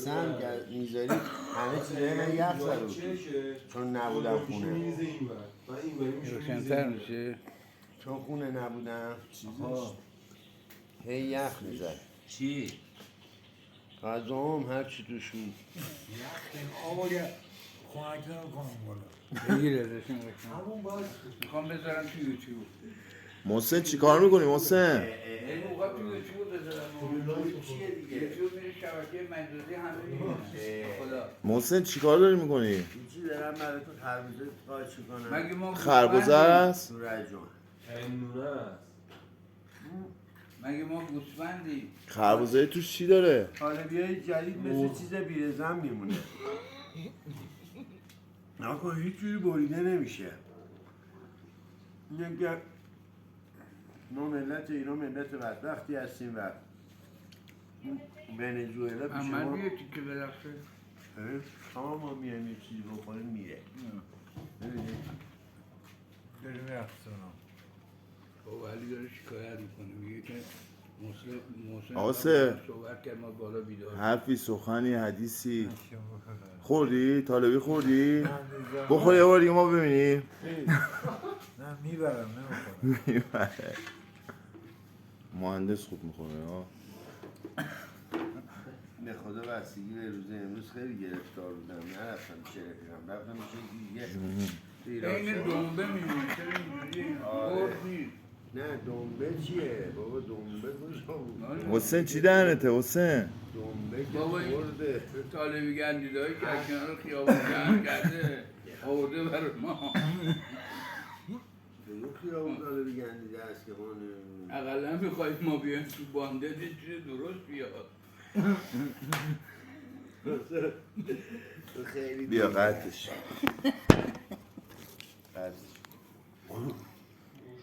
واسه هم میذاری همه چیزای من یخ زده چون نبودم خونه روشن‌تر میشه. چون خونه نبودم هی یخ میزد چی؟ غذام هر چی توش بود یخ آب خونک نمیکنم بالا بگیر ازشون بکنم. میخوام بذارم تو یوتیوب. محسن چی کار میکنی محسن؟ این موقع تو یوتیوب بذارم. چیه دیگه؟ یوتیوب میره شبکه مجازی همه میبینن. خدا. محسن چی کار داری میکنی؟ چی دارم برای تو خربوزه قاچی کنم مگه ما خربزه گوسفندیم؟ است؟ تو رجون نونه است. مگه ما گوسفندیم؟ خربزه توش چی داره؟ طالبیای جدید مثل چیز بیرزن میمونه نکن هیچ جوری بریده نمیشه نگه ما ملت ایران ملت بدبختی هستیم و ونزوئلا پیش احمد ما بیا تیکه بلخشه. شما ما میایم یه چیزی بخوریم میره ببینید بریم رفتانم خب علی داره شکایت میکنه میگه که محسن آسه. صحبت کرد ما بالا بیدار. حرفی سخنی حدیثی خوردی؟ طالبی خوردی؟ بخور یه بار دیگه ما ببینیم نه میبرم نمیخورم مهندس خوب میکنه ها به خدا بستگی به روز امروز خیلی گرفتار بودم نرفتم چه رفیقم رفتم میشه دیگه این دنبه میمونه چرا اینجوری آره. خورد نیست. نه دنبه چیه؟ بابا دنبه کجا بود؟ حسین چی دهنته حسین؟ دنبه که بابا این خورده طالبی گندیدهایی که از کنار خیابون جمع کرده آورده برای ما. به خیابون داره بگندیده است که ما نمیدونیم اقلا میخواید ما بیایم تو بانده یه چیز درست بیاد. خیلی بیا قطعش قطعش